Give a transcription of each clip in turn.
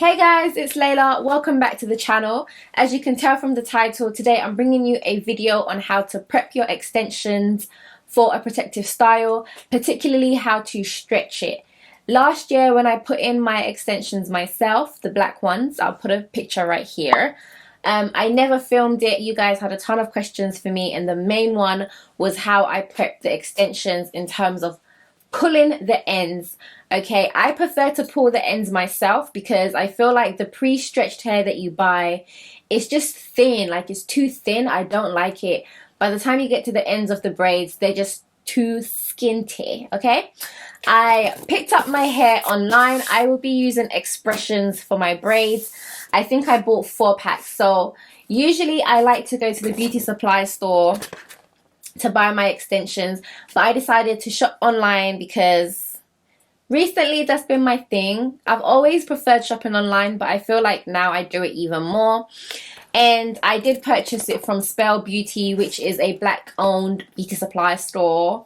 Hey guys, it's Layla. Welcome back to the channel. As you can tell from the title, today I'm bringing you a video on how to prep your extensions for a protective style, particularly how to stretch it. Last year when I put in my extensions myself, the black ones, I'll put a picture right here. I never filmed it. You guys had a ton of questions for me, and the main one was how I prepped the extensions in terms of pulling the ends. Okay, I prefer to pull the ends myself because I feel like the pre-stretched hair that you buy is just thin, like it's too thin. I don't like it. By the time you get to the ends of the braids, they're just too skinty. Okay, I picked up my hair online. I will be using Xpressions for my braids. I think I bought 4 packs. So usually I like to go to the beauty supply store to buy my extensions, but I decided to shop online because recently that's been my thing. I've always preferred shopping online, but I feel like now I do it even more. And I did purchase it from Spell Beauty, which is a black owned beauty supply store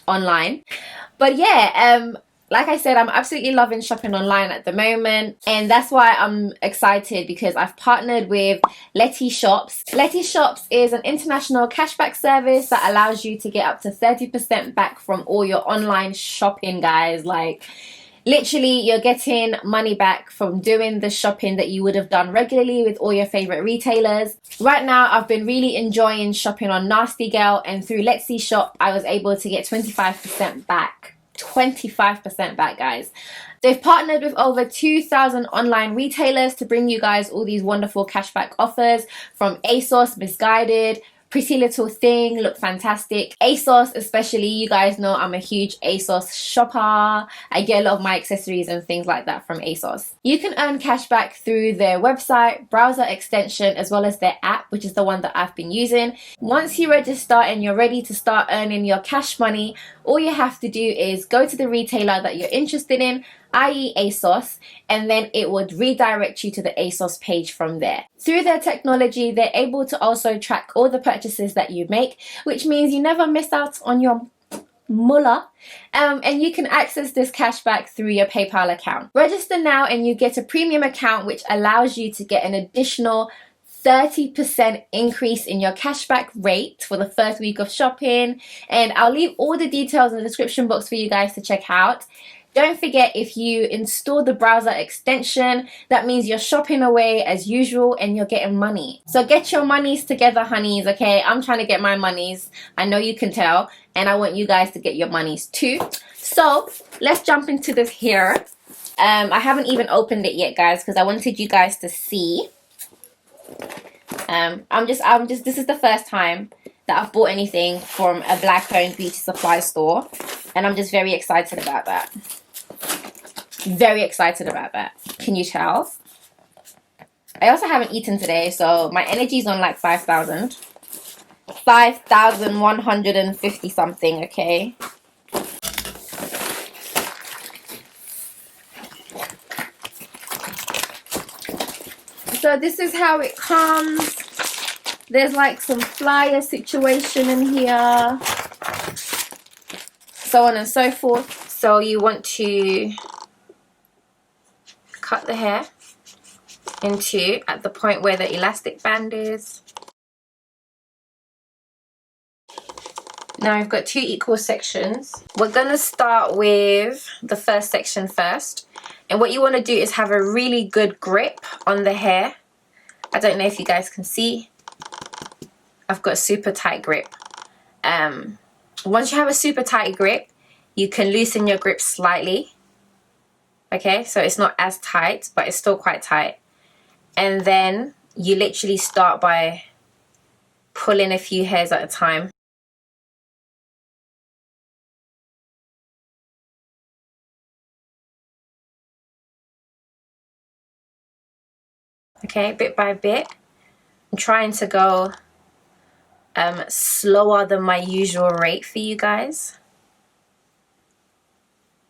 online. But yeah, like I said, I'm absolutely loving shopping online at the moment, and that's why I'm excited because I've partnered with Letty Shops. Letty Shops is an international cashback service that allows you to get up to 30% back from all your online shopping, guys. Like, literally, you're getting money back from doing the shopping that you would have done regularly with all your favorite retailers. Right now, I've been really enjoying shopping on Nasty Girl, and through Letty Shop, I was able to get 25% back. 25% back, guys. They've partnered with over 2,000 online retailers to bring you guys all these wonderful cashback offers, from ASOS, Misguided, Pretty Little Thing, look fantastic. ASOS especially, you guys know I'm a huge ASOS shopper. I get a lot of my accessories and things like that from ASOS. You can earn cashback through their website, browser extension, as well as their app, which is the one that I've been using. Once you register and you're ready to start earning your cash money, all you have to do is go to the retailer that you're interested in, i.e. ASOS, and then it would redirect you to the ASOS page from there. Through their technology, they're able to also track all the purchases that you make, which means you never miss out on your mullah, and you can access this cashback through your PayPal account. Register now and you get a premium account which allows you to get an additional 30% increase in your cashback rate for the first week of shopping, and I'll leave all the details in the description box for you guys to check out. Don't forget, if you install the browser extension, that means you're shopping away as usual and you're getting money. So get your monies together, honeys, okay? I'm trying to get my monies. I know you can tell, and I want you guys to get your monies too. So let's jump into this here. I haven't even opened it yet, guys, because I wanted you guys to see. This is the first time that I've bought anything from a black-owned beauty supply store, and I'm just very excited about that. Very excited about that. Can you tell? I also haven't eaten today, so my energy's on like 5,000. 5,150 something, okay? So this is how it comes. There's like some flyer situation in here, so on and so forth. So you want to cut the hair into at the point where the elastic band is. Now we've got 2 equal sections. We're gonna start with the first section first, and what you want to do is have a really good grip on the hair. I don't know if you guys can see, I've got a super tight grip. Once you have a super tight grip, you can loosen your grip slightly. Okay, so it's not as tight, but it's still quite tight. And then you literally start by pulling a few hairs at a time. Okay, bit by bit. I'm trying to go slower than my usual rate for you guys,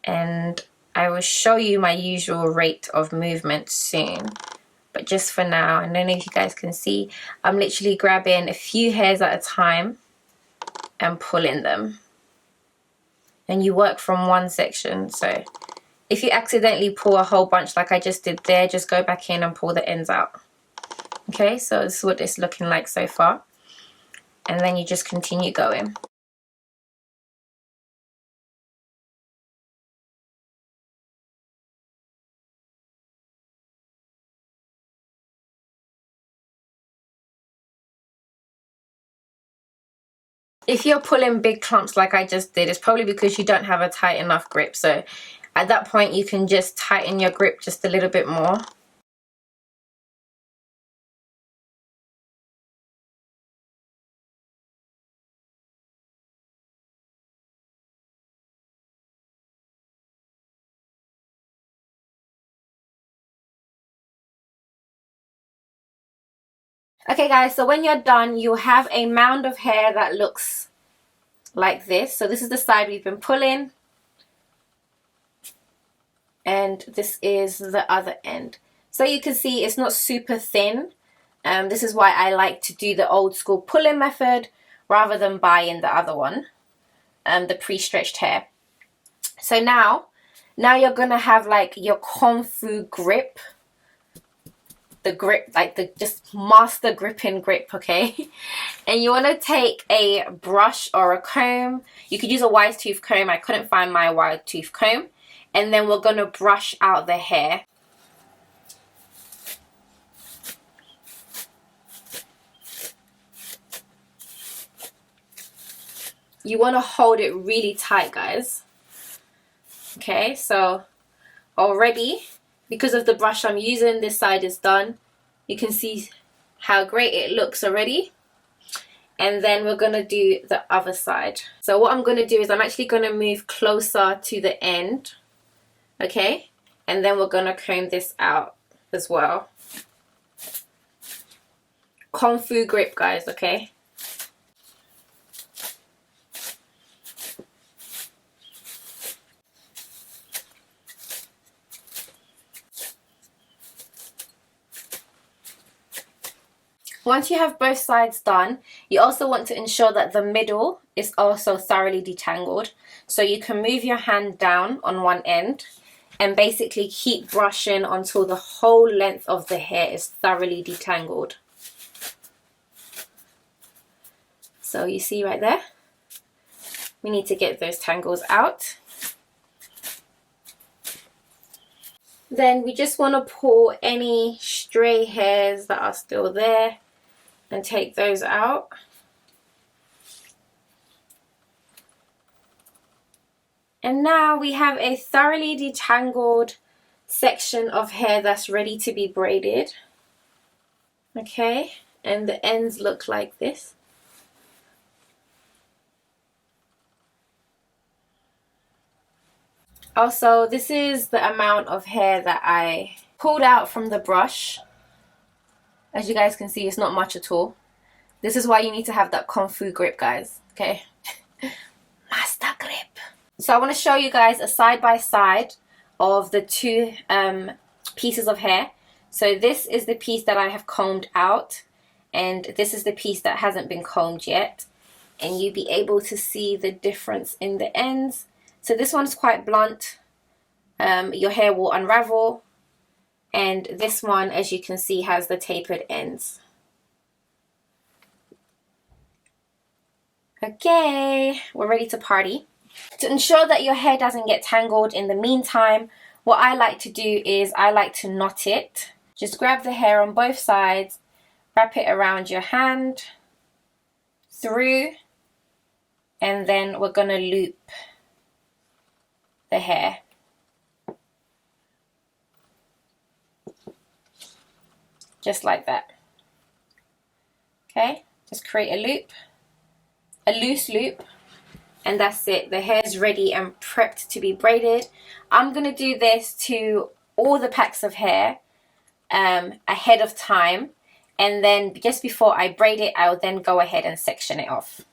and I will show you my usual rate of movement soon, but just for now, I don't know if you guys can see, I'm literally grabbing a few hairs at a time and pulling them, and you work from one section. So If you accidentally pull a whole bunch like I just did there, just go back in and pull the ends out. Okay, so this is what it's looking like so far. And then you just continue going. If you're pulling big clumps like I just did, it's probably because you don't have a tight enough grip. So at that point, you can just tighten your grip just a little bit more. Okay guys, so when you're done, you'll have a mound of hair that looks like this. So this is the side we've been pulling. And this is the other end. So you can see it's not super thin. This is why I like to do the old school pulling method rather than buying the other one, the pre-stretched hair. So now you're gonna have like your kung fu grip. The grip, like the just master gripping grip, okay? And you want to take a brush or a comb. You could use a wide tooth comb. I couldn't find my wide tooth comb. And then we're going to brush out the hair. You want to hold it really tight, guys. Okay, so already, because of the brush I'm using, this side is done. You can see how great it looks already. And then we're going to do the other side. So what I'm going to do is I'm actually going to move closer to the end. Okay, and then we're going to comb this out as well. Kung fu grip, guys, okay? Once you have both sides done, you also want to ensure that the middle is also thoroughly detangled. So you can move your hand down on one end and basically keep brushing until the whole length of the hair is thoroughly detangled. So you see right there, we need to get those tangles out. Then we just want to pull any stray hairs that are still there and take those out. And now we have a thoroughly detangled section of hair that's ready to be braided. Okay, and the ends look like this. Also, this is the amount of hair that I pulled out from the brush. As you guys can see, it's not much at all. This is why you need to have that kung fu grip, guys, okay? Master grip. So I want to show you guys a side by side of the two pieces of hair. So this is the piece that I have combed out, and this is the piece that hasn't been combed yet. And you'll be able to see the difference in the ends. So this one's quite blunt. Your hair will unravel. And this one, as you can see, has the tapered ends. Okay, we're ready to party. To ensure that your hair doesn't get tangled in the meantime, what I like to do is I like to knot it. Just grab the hair on both sides, wrap it around your hand, through, and then we're going to loop the hair. Just like that. Okay, just create a loop, a loose loop, and that's it. The hair is ready and prepped to be braided. I'm going to do this to all the packs of hair ahead of time, and then just before I braid it, I'll then go ahead and section it off.